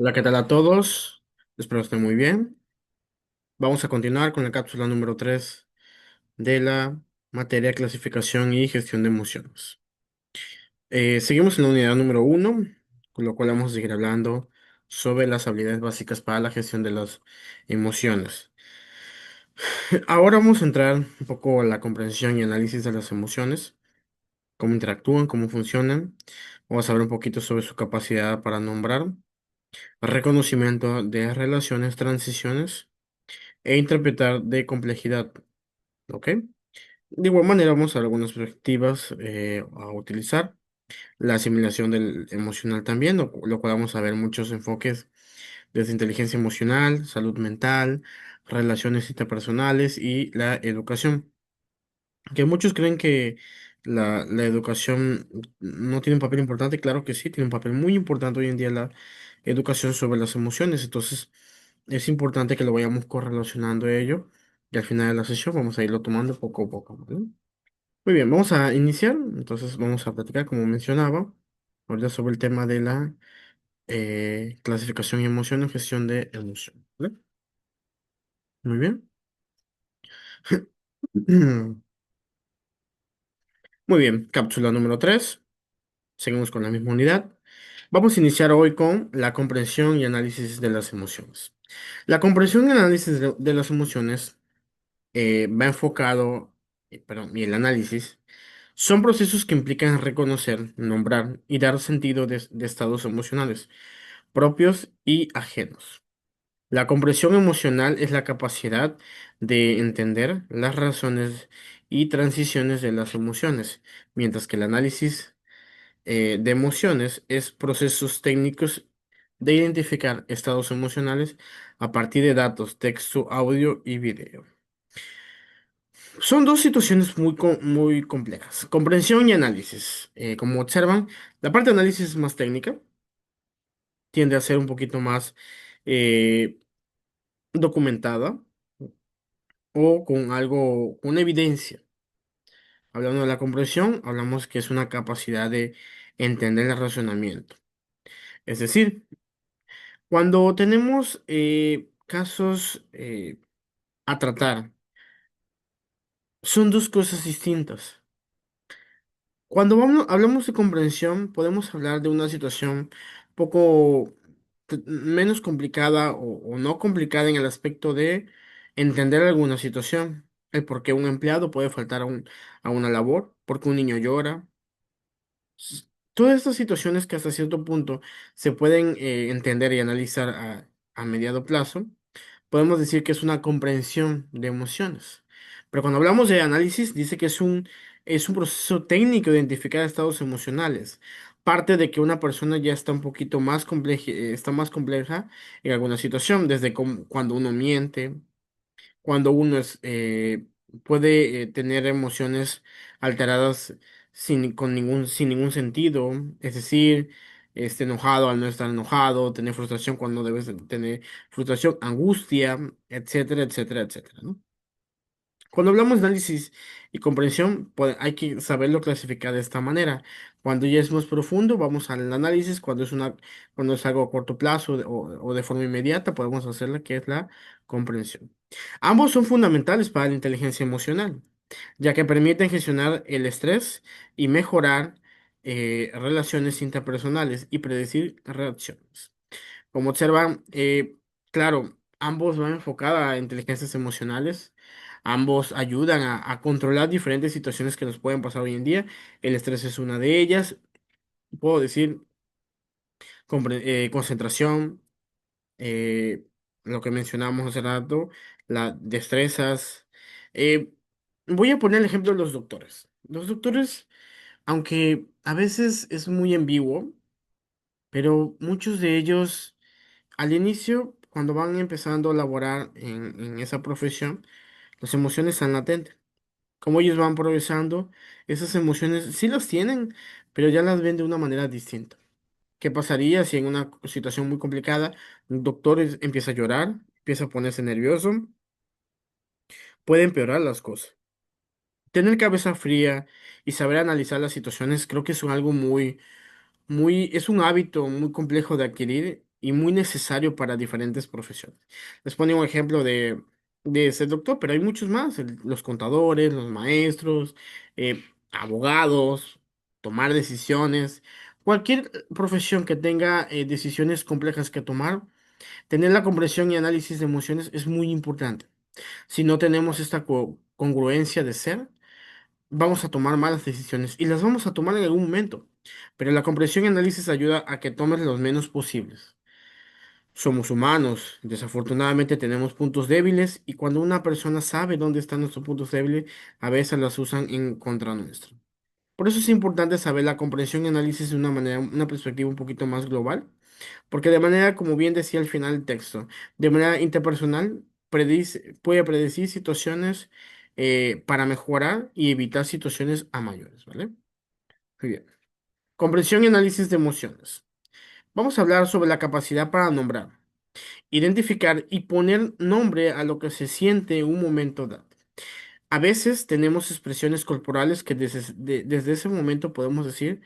Hola, ¿qué tal a todos? Espero estén muy bien. Vamos a continuar con la cápsula número 3 de la materia clasificación y gestión de emociones. Seguimos en la unidad número 1, con lo cual vamos a seguir hablando sobre las habilidades básicas para la gestión de las emociones. Ahora vamos a entrar un poco a la comprensión y análisis de las emociones, cómo interactúan, cómo funcionan. Vamos a ver un poquito sobre su capacidad para nombrar, reconocimiento de relaciones, transiciones e interpretar de complejidad, ¿ok? De igual manera vamos a ver algunas perspectivas a utilizar, la asimilación del emocional también, lo cual vamos a ver muchos enfoques desde inteligencia emocional, salud mental, relaciones interpersonales y la educación. Que muchos creen que la educación no tiene un papel importante, claro que sí, tiene un papel muy importante hoy en día la educación sobre las emociones, entonces es importante que lo vayamos correlacionando a ello y al final de la sesión vamos a irlo tomando poco a poco, ¿vale? Muy bien, vamos a iniciar, entonces vamos a platicar, como mencionaba, ahorita sobre el tema de la clasificación y emociones, gestión de emociones, ¿vale? Muy bien. Muy bien, cápsula número 3. Seguimos con la misma unidad. Vamos a iniciar hoy con la comprensión y análisis de las emociones. La comprensión y análisis de las emociones va enfocado, perdón, y el análisis son procesos que implican reconocer, nombrar y dar sentido de estados emocionales propios y ajenos. La comprensión emocional es la capacidad de entender las razones y transiciones de las emociones, mientras que el análisis de emociones es procesos técnicos de identificar estados emocionales a partir de datos, texto, audio y video. Son dos situaciones muy complejas. Comprensión y análisis. Como observan, la parte de análisis es más técnica, tiende a ser un poquito más eh, documentada o con algo, una evidencia. Hablando de la comprensión, hablamos que es una capacidad de entender el razonamiento. Es decir, cuando tenemos casos a tratar, son dos cosas distintas. Cuando hablamos de comprensión, podemos hablar de una situación poco menos complicada o no complicada en el aspecto de entender alguna situación. El por qué un empleado puede faltar a una labor, por qué un niño llora. Todas estas situaciones que hasta cierto punto se pueden entender y analizar a mediado plazo podemos decir que es una comprensión de emociones. Pero cuando hablamos de análisis, dice que es un proceso técnico de identificar estados emocionales. Parte de que una persona ya está un poquito más compleja, está más compleja en alguna situación, desde cuando uno miente, cuando uno puede tener emociones alteradas sin ningún sentido, es decir, esté enojado al no estar enojado, tener frustración cuando debes de tener frustración, angustia, etcétera, etcétera, etcétera, ¿no? Cuando hablamos de análisis y comprensión, pues hay que saberlo clasificar de esta manera. Cuando ya es más profundo, vamos al análisis. Cuando es algo a corto plazo o de forma inmediata, podemos hacerla, que es la comprensión. Ambos son fundamentales para la inteligencia emocional, ya que permiten gestionar el estrés y mejorar relaciones interpersonales y predecir reacciones. Como observan, claro, ambos van enfocados a inteligencias emocionales, ambos ayudan a controlar diferentes situaciones que nos pueden pasar hoy en día. El estrés es una de ellas, puedo decir concentración, eh, lo que mencionamos hace rato, las destrezas. Eh, Voy a poner el ejemplo de los doctores. Los doctores, aunque a veces es muy ambiguo, pero muchos de ellos al inicio, cuando van empezando a laborar en esa profesión, las emociones están latentes. Como ellos van progresando, esas emociones sí las tienen, pero ya las ven de una manera distinta. ¿Qué pasaría si en una situación muy complicada un doctor empieza a llorar, empieza a ponerse nervioso? Puede empeorar las cosas. Tener cabeza fría y saber analizar las situaciones creo que es algo es un hábito muy complejo de adquirir y muy necesario para diferentes profesiones. Les pongo un ejemplo de ser doctor, pero hay muchos más, los contadores, los maestros, abogados, tomar decisiones, cualquier profesión que tenga decisiones complejas que tomar, tener la comprensión y análisis de emociones es muy importante. Si no tenemos esta congruencia de ser, vamos a tomar malas decisiones y las vamos a tomar en algún momento, pero la comprensión y análisis ayuda a que tomes los menos posibles. Somos humanos, desafortunadamente tenemos puntos débiles y cuando una persona sabe dónde están nuestros puntos débiles, a veces los usan en contra nuestro. Por eso es importante saber la comprensión y análisis de una manera, una perspectiva un poquito más global, porque de manera, como bien decía al final del texto, de manera interpersonal puede predecir situaciones para mejorar y evitar situaciones a mayores, ¿vale? Muy bien. Comprensión y análisis de emociones. Vamos a hablar sobre la capacidad para nombrar, identificar y poner nombre a lo que se siente en un momento dado. A veces tenemos expresiones corporales que desde ese momento podemos decir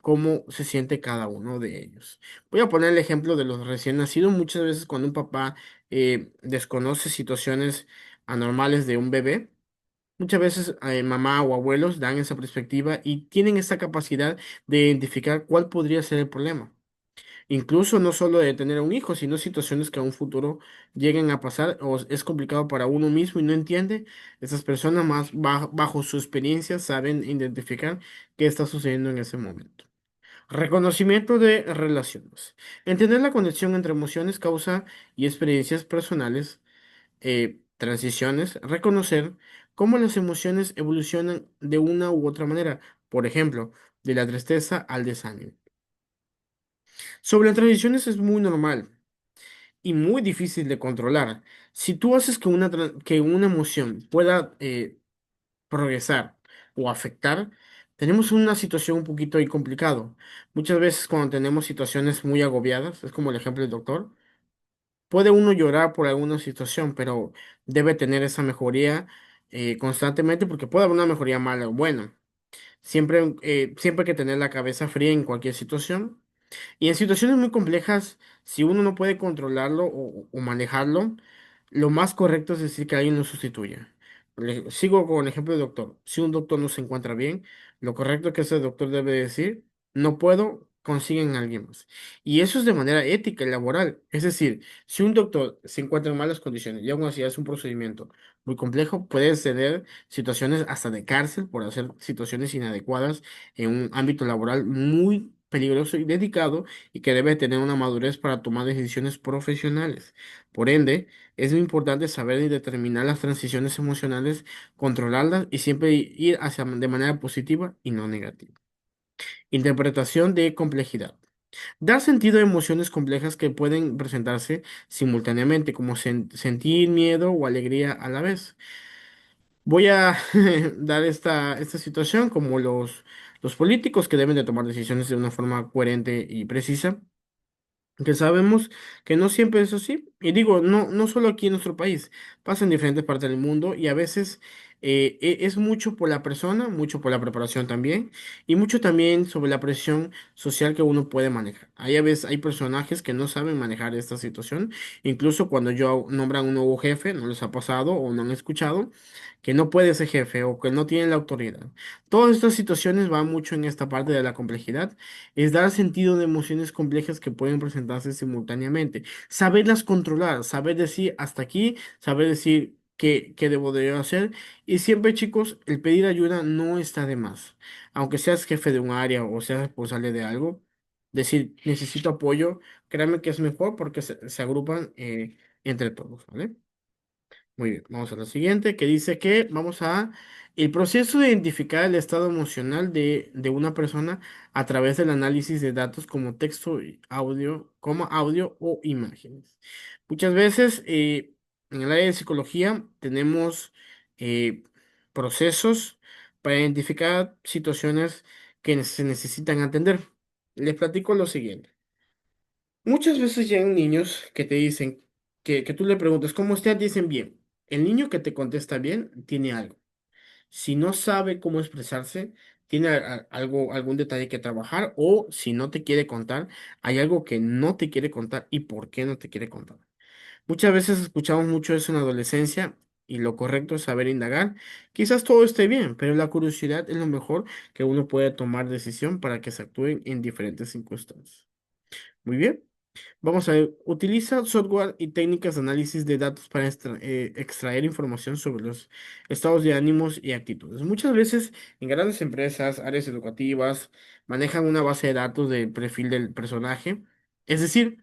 cómo se siente cada uno de ellos. Voy a poner el ejemplo de los recién nacidos. Muchas veces cuando un papá desconoce situaciones anormales de un bebé, muchas veces mamá o abuelos dan esa perspectiva y tienen esa capacidad de identificar cuál podría ser el problema. Incluso no solo de tener un hijo, sino situaciones que a un futuro lleguen a pasar o es complicado para uno mismo y no entiende. Esas personas más bajo su experiencia saben identificar qué está sucediendo en ese momento. Reconocimiento de relaciones. Entender la conexión entre emociones, causa y experiencias personales, transiciones. Reconocer cómo las emociones evolucionan de una u otra manera. Por ejemplo, de la tristeza al desánimo. Sobre las transiciones es muy normal y muy difícil de controlar. Si tú haces que que una emoción pueda progresar o afectar, tenemos una situación un poquito ahí complicado. Muchas veces cuando tenemos situaciones muy agobiadas, es como el ejemplo del doctor, puede uno llorar por alguna situación, pero debe tener esa mejoría constantemente porque puede haber una mejoría mala o buena. Siempre hay que tener la cabeza fría en cualquier situación y en situaciones muy complejas, si uno no puede controlarlo o manejarlo, lo más correcto es decir que alguien lo sustituya. Sigo con el ejemplo del doctor. Si un doctor no se encuentra bien, lo correcto que ese doctor debe decir, no puedo, consiguen a alguien más. Y eso es de manera ética y laboral. Es decir, si un doctor se encuentra en malas condiciones y aún así hace un procedimiento muy complejo, puede tener situaciones hasta de cárcel por hacer situaciones inadecuadas en un ámbito laboral muy peligroso y dedicado y que debe tener una madurez para tomar decisiones profesionales. Por ende, es muy importante saber y determinar las transiciones emocionales, controlarlas y siempre ir hacia de manera positiva y no negativa. Interpretación de complejidad. Dar sentido a emociones complejas que pueden presentarse simultáneamente, como sentir miedo o alegría a la vez. Voy a dar esta situación como los políticos que deben de tomar decisiones de una forma coherente y precisa, que sabemos que no siempre es así. Y digo, no solo aquí en nuestro país, pasa en diferentes partes del mundo y a veces es mucho por la persona, mucho por la preparación también y mucho también sobre la presión social que uno puede manejar. Hay a veces hay personajes que no saben manejar esta situación, incluso cuando yo nombran un nuevo jefe, no les ha pasado o no han escuchado que no puede ser jefe o que no tiene la autoridad. Todas estas situaciones van mucho en esta parte de la complejidad, es dar sentido de emociones complejas que pueden presentarse simultáneamente, saberlas controlar, saber decir hasta aquí, saber decir qué debo de hacer y siempre chicos, el pedir ayuda no está de más, aunque seas jefe de un área o seas responsable de algo, decir necesito apoyo, créanme que es mejor porque se agrupan entre todos, ¿vale? Muy bien, vamos a la siguiente, que dice que vamos a el proceso de identificar el estado emocional de una persona a través del análisis de datos como texto, y audio, como audio o imágenes. Muchas veces en el área de psicología tenemos eh, procesos para identificar situaciones que se necesitan atender. Les platico lo siguiente. Muchas veces llegan niños que te dicen, que tú le preguntas, ¿cómo estás? Dicen bien. El niño que te contesta bien tiene algo. Si no sabe cómo expresarse, tiene algo, algún detalle que trabajar o si no te quiere contar, hay algo que no te quiere contar y por qué no te quiere contar. Muchas veces escuchamos mucho eso en la adolescencia y lo correcto es saber indagar. Quizás todo esté bien, pero la curiosidad es lo mejor que uno puede tomar decisión para que se actúen en diferentes circunstancias. Muy bien. Vamos a ver, utiliza software y técnicas de análisis de datos para extraer información sobre los estados de ánimos y actitudes. Muchas veces en grandes empresas, áreas educativas, manejan una base de datos del perfil del personaje. Es decir,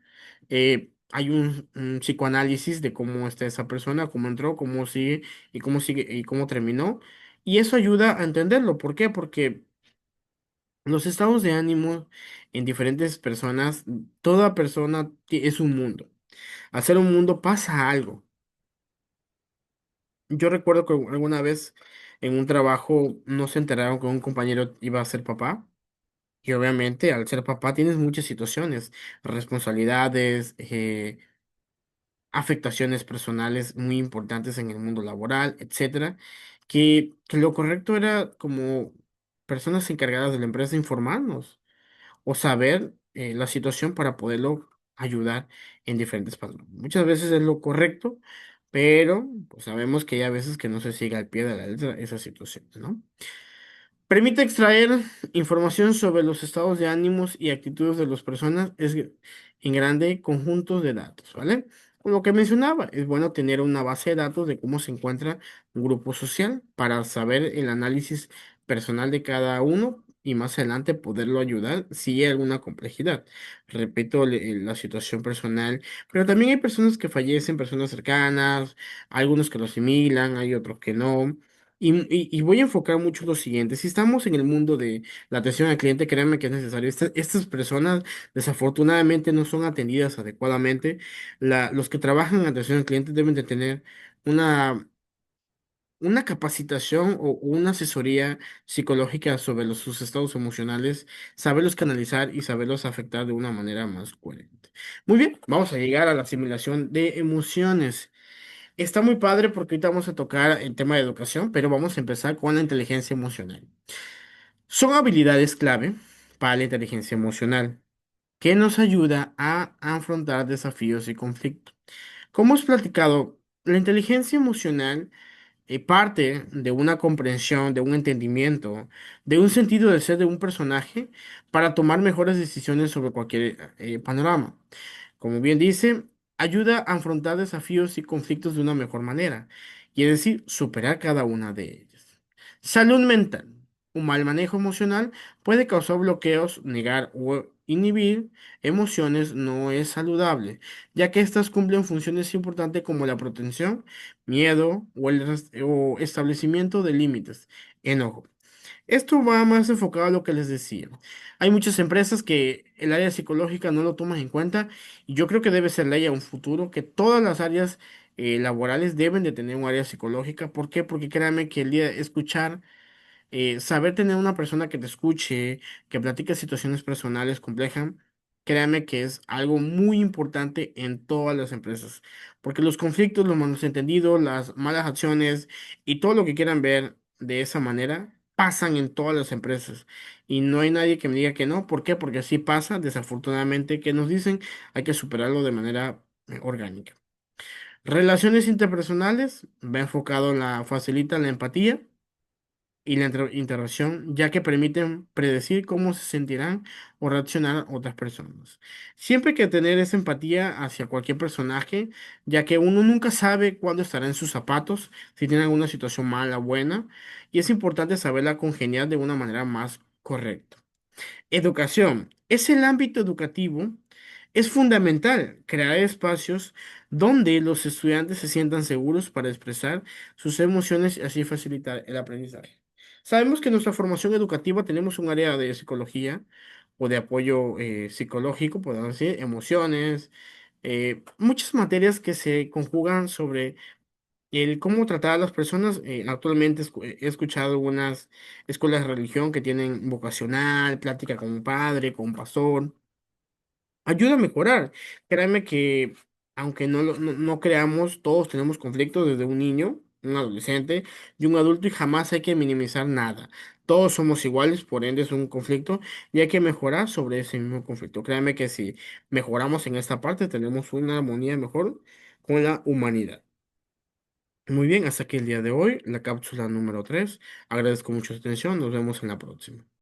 hay un psicoanálisis de cómo está esa persona, cómo entró, cómo sigue y cómo terminó. Y eso ayuda a entenderlo. ¿Por qué? Porque los estados de ánimo en diferentes personas, toda persona es un mundo. Al ser un mundo pasa algo. Yo recuerdo que alguna vez en un trabajo no se enteraron que un compañero iba a ser papá. Y obviamente al ser papá tienes muchas situaciones, responsabilidades, afectaciones personales muy importantes en el mundo laboral, etcétera. Que lo correcto era como personas encargadas de la empresa informarnos o saber la situación para poderlo ayudar en diferentes pasos. Muchas veces es lo correcto, pero pues sabemos que hay a veces que no se sigue al pie de la letra esa situación, ¿no? Permite extraer información sobre los estados de ánimos y actitudes de las personas en grande conjuntos de datos, ¿vale? Como lo que mencionaba, es bueno tener una base de datos de cómo se encuentra un grupo social para saber el análisis personal de cada uno y más adelante poderlo ayudar si hay alguna complejidad. Repito, la situación personal, pero también hay personas que fallecen, personas cercanas, algunos que lo asimilan, hay otros que no. Y voy a enfocar mucho lo siguiente. Si estamos en el mundo de la atención al cliente, créanme que es necesario. Estas personas desafortunadamente no son atendidas adecuadamente. Los que trabajan en atención al cliente deben de tener una, una capacitación o una asesoría psicológica sobre sus estados emocionales, saberlos canalizar y saberlos afectar de una manera más coherente. Muy bien, vamos a llegar a la simulación de emociones. Está muy padre porque ahorita vamos a tocar el tema de educación, pero vamos a empezar con la inteligencia emocional. Son habilidades clave para la inteligencia emocional que nos ayuda a afrontar desafíos y conflictos. Como hemos platicado, la inteligencia emocional parte de una comprensión, de un entendimiento, de un sentido de ser de un personaje para tomar mejores decisiones sobre cualquier panorama. Como bien dice, ayuda a afrontar desafíos y conflictos de una mejor manera, y es decir, superar cada una de ellas. Salud mental. Un mal manejo emocional puede causar bloqueos, negar o inhibir emociones no es saludable, ya que estas cumplen funciones importantes como la protección, miedo o establecimiento de límites, enojo. Esto va más enfocado a lo que les decía. Hay muchas empresas que el área psicológica no lo toman en cuenta y yo creo que debe ser ley a un futuro que todas las áreas laborales deben de tener un área psicológica. ¿Por qué? Porque créanme que el día de escuchar saber tener una persona que te escuche, que platique situaciones personales complejas, créame que es algo muy importante en todas las empresas, porque los conflictos, los malos entendidos, las malas acciones y todo lo que quieran ver de esa manera pasan en todas las empresas y no hay nadie que me diga que no. ¿Por qué? Porque así pasa, desafortunadamente, que nos dicen hay que superarlo de manera orgánica. Relaciones interpersonales, va enfocado en facilita la empatía y la interacción, ya que permiten predecir cómo se sentirán o reaccionar otras personas. Siempre hay que tener esa empatía hacia cualquier personaje, ya que uno nunca sabe cuándo estará en sus zapatos, si tiene alguna situación mala o buena, y es importante saberla congeniar de una manera más correcta. Educación. Es el ámbito educativo. Es fundamental crear espacios donde los estudiantes se sientan seguros para expresar sus emociones y así facilitar el aprendizaje. Sabemos que en nuestra formación educativa tenemos un área de psicología o de apoyo psicológico, podemos decir, emociones, muchas materias que se conjugan sobre el cómo tratar a las personas. Actualmente he escuchado algunas escuelas de religión que tienen vocacional, plática con un padre, con un pastor. Ayuda a mejorar. Créanme que aunque no creamos, todos tenemos conflictos desde un niño, un adolescente y un adulto y jamás hay que minimizar nada. Todos somos iguales, por ende es un conflicto y hay que mejorar sobre ese mismo conflicto. Créanme que si mejoramos en esta parte, tenemos una armonía mejor con la humanidad. Muy bien, hasta aquí el día de hoy, la cápsula número 3. Agradezco mucho su atención, nos vemos en la próxima.